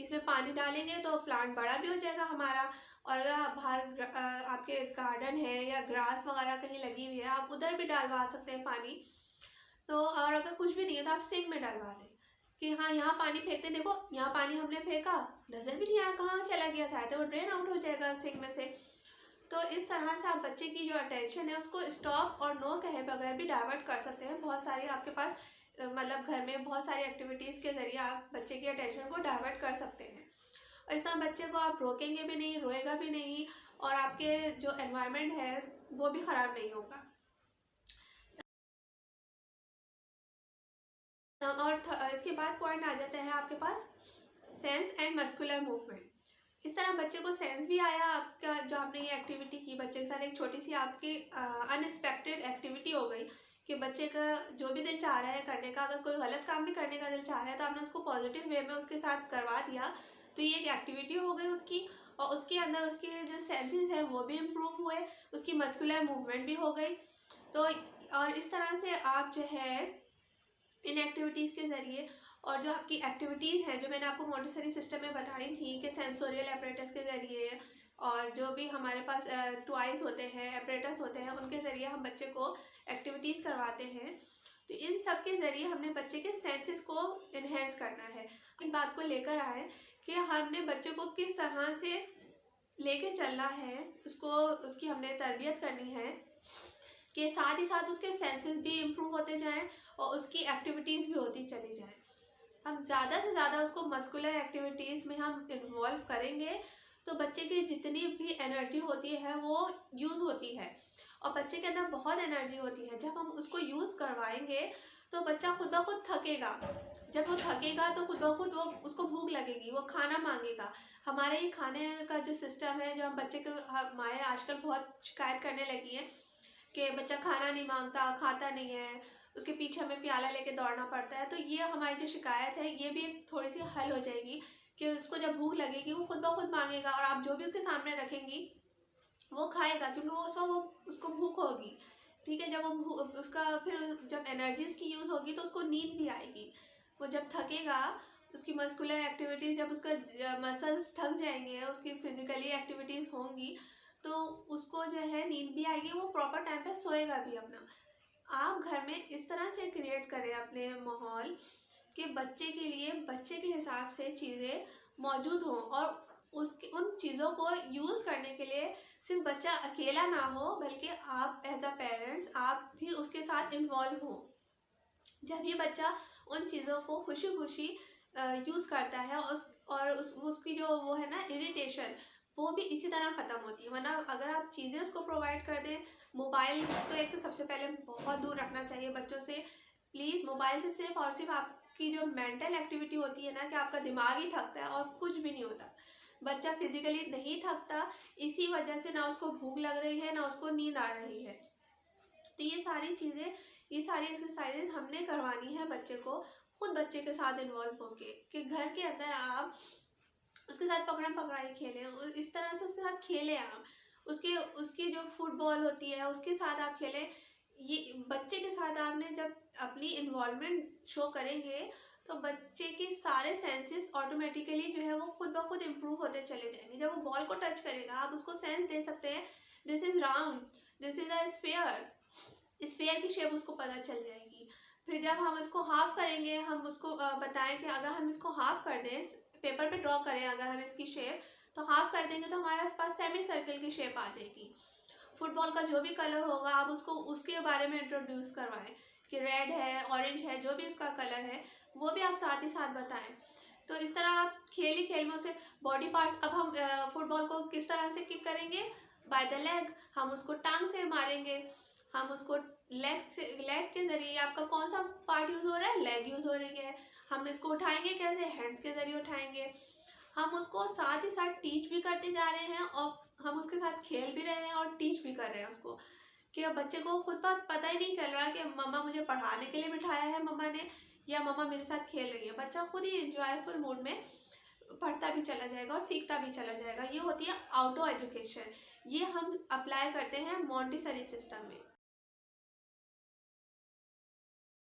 इसमें पानी डालेंगे तो प्लांट बड़ा भी हो जाएगा हमारा। और अगर आप बाहर आपके गार्डन है या ग्रास वगैरह कहीं लगी हुई है, आप उधर भी डलवा सकते हैं पानी। तो और अगर कुछ भी नहीं है तो आप सिंक में डलवा दें कि हाँ यहाँ पानी फेंकते, देखो यहाँ पानी हमने फेंका, नजर भी नहीं आया कहाँ चला गया, चाहे तो वो ड्रेन आउट हो जाएगा सिंक में से। तो इस तरह से आप बच्चे की जो अटेंशन है उसको स्टॉप और नो कहे बगैर भी डाइवर्ट कर सकते हैं। बहुत सारी आपके पास मतलब घर में बहुत सारी एक्टिविटीज़ के ज़रिए आप बच्चे की अटेंशन को डाइवर्ट कर सकते हैं। और इस तरह बच्चे को आप रोकेंगे भी नहीं, रोएगा भी नहीं, और आपके जो एनवायरनमेंट है वो भी ख़राब नहीं होगा। और इसके बाद पॉइंट आ जाता है आपके पास सेंस एंड मस्कुलर मूवमेंट। इस तरह बच्चे को सेंस भी आया आपका, जो आपने ये एक्टिविटी की बच्चे के साथ, एक छोटी सी आपकी अनएक्सपेक्टेड एक्टिविटी हो गई कि बच्चे का जो भी दिल चाह रहा है करने का, अगर कोई गलत काम भी करने का दिल चाह रहा है तो आपने उसको पॉजिटिव वे में उसके साथ करवा दिया, तो ये एक एक्टिविटी हो गई उसकी। और उसके अंदर उसके जो सेंसेस हैं वो भी इम्प्रूव हुए, उसकी मस्कुलर मूवमेंट भी हो गई। तो और इस तरह से आप जो है इन एक्टिविटीज़ के ज़रिए, और जो आपकी एक्टिविटीज़ हैं जो मैंने आपको मॉन्टेसरी सिस्टम में बताई थी कि सेंसोरियल एपरेटस के ज़रिए, और जो भी हमारे पास टॉयज़ होते हैं, एपरेटस होते हैं, उनके ज़रिए हम बच्चे को एक्टिविटीज़ करवाते हैं। तो इन सब के ज़रिए हमने बच्चे के सेंसेस को इन्हेंस करना है। इस बात को लेकर आए कि हमने बच्चे को किस तरह से लेके चलना है, उसको उसकी हमने तरबियत करनी है कि साथ ही साथ उसके सेंसेस भी इम्प्रूव होते जाएं और उसकी एक्टिविटीज़ भी होती चली जाएं। हम ज़्यादा से ज़्यादा उसको मस्कुलर एक्टिविटीज़ में हम इन्वॉल्व करेंगे तो बच्चे की जितनी भी एनर्जी होती है वो यूज़ होती है, और बच्चे के अंदर बहुत एनर्जी होती है। जब हम उसको यूज़ करवाएंगे तो बच्चा खुद ब खुद थकेगा, जब वो थकेगा तो खुद ब खुद वो उसको भूख लगेगी, वो खाना मांगेगा। हमारे ये खाने का जो सिस्टम है, जो हम बच्चे को हमारे आजकल बहुत शिकायत करने लगी है कि बच्चा खाना नहीं मांगता, खाता नहीं है, उसके पीछे हमें प्याला लेके दौड़ना पड़ता है। तो ये हमारी जो शिकायत है ये भी एक थोड़ी सी हल हो जाएगी कि उसको जब भूख लगेगी वो खुद ब खुद मांगेगा, और आप जो भी उसके सामने रखेंगी वो खाएगा, क्योंकि वो उसको भूख होगी। ठीक है, जब वो उसका फिर जब एनर्जी उसकी यूज़ होगी तो उसको नींद भी आएगी। वो जब थकेगा, उसकी मस्कुलर एक्टिविटीज़, जब उसका मसल्स थक जाएंगे, उसकी फिजिकली एक्टिविटीज़ होंगी, तो उसको जो है नींद भी आएगी, वो प्रॉपर टाइम पे सोएगा भी अपना। आप घर में इस तरह से क्रिएट करें अपने माहौल कि बच्चे के लिए बच्चे के हिसाब से चीज़ें मौजूद हों, और उसके उन चीज़ों को यूज़ करने के लिए सिर्फ बच्चा अकेला ना हो, बल्कि आप एज अ पेरेंट्स आप भी उसके साथ इन्वॉल्व हो। जब ये बच्चा उन चीज़ों को खुशी खुशी यूज़ करता है, उसकी जो वो है ना इरिटेशन, वो भी इसी तरह ख़त्म होती है। वरना अगर आप चीज़ें उसको प्रोवाइड कर दें, मोबाइल तो एक तो सबसे पहले बहुत दूर रखना चाहिए बच्चों से। प्लीज़ मोबाइल से सिर्फ और सिर्फ आपकी जो मेंटल एक्टिविटी होती है ना, कि आपका दिमाग ही थकता है और कुछ भी नहीं होता। बच्चा फिजिकली नहीं थकता, इसी वजह से ना उसको भूख लग रही है ना उसको नींद आ रही है। तो ये सारी चीज़ें, ये सारी एक्सरसाइजेज हमने करवानी है बच्चे को, खुद बच्चे के साथ इन्वॉल्व होके, कि घर के अंदर आप उसके साथ पकड़म पकड़ाई खेलें, इस तरह से उसके साथ खेलें आप। उसकी जो फुटबॉल होती है उसके साथ आप खेलें। ये बच्चे के साथ आपने जब अपनी इन्वॉल्वमेंट शो करेंगे तो बच्चे के सारे सेंसेस ऑटोमेटिकली जो है वो खुद ब खुद इम्प्रूव होते चले जाएंगे। जब वो बॉल को टच करेगा आप उसको सेंस दे सकते हैं, this is round, this is a sphere, sphere की शेप उसको पता चल जाएगी। फिर जब हम इसको हाफ करेंगे, हम उसको बताएं कि अगर हम इसको हाफ कर दें, पेपर पे ड्रॉ करें अगर हम इसकी शेप, तो हाफ कर देंगे तो हमारे पास सेमी सर्कल की शेप आ जाएगी। फुटबॉल का जो भी कलर होगा आप उसको उसके बारे में इंट्रोड्यूस करवाएं कि रेड है, ऑरेंज है, जो भी उसका कलर है वो भी आप साथ ही साथ बताएं। तो इस तरह आप खेल ही खेल में उसे बॉडी पार्ट्स, अब हम फुटबॉल को किस तरह से किक करेंगे, बाय द लेग, हम उसको टांग से मारेंगे, हम उसको लेग के जरिए, आपका कौन सा पार्ट यूज़ हो रहा है, लेग यूज़ हो रही है, हम इसको उठाएंगे कैसे, हैंड्स के जरिए उठाएंगे। हम उसको साथ ही साथ टीच भी करते जा रहे हैं, और हम उसके साथ खेल भी रहे हैं और टीच भी कर रहे हैं उसको, कि बच्चे को खुद पता ही नहीं चल रहा कि मम्मा मुझे पढ़ाने के लिए बिठाया है मम्मा ने, या मम्मा मेरे साथ खेल रही है। बच्चा खुद ही इंजॉयफुल मूड में पढ़ता भी चला जाएगा और सीखता भी चला जाएगा। ये होती है आउटडोर एजुकेशन, ये हम अप्लाई करते हैं मॉन्टेसरी सिस्टम में।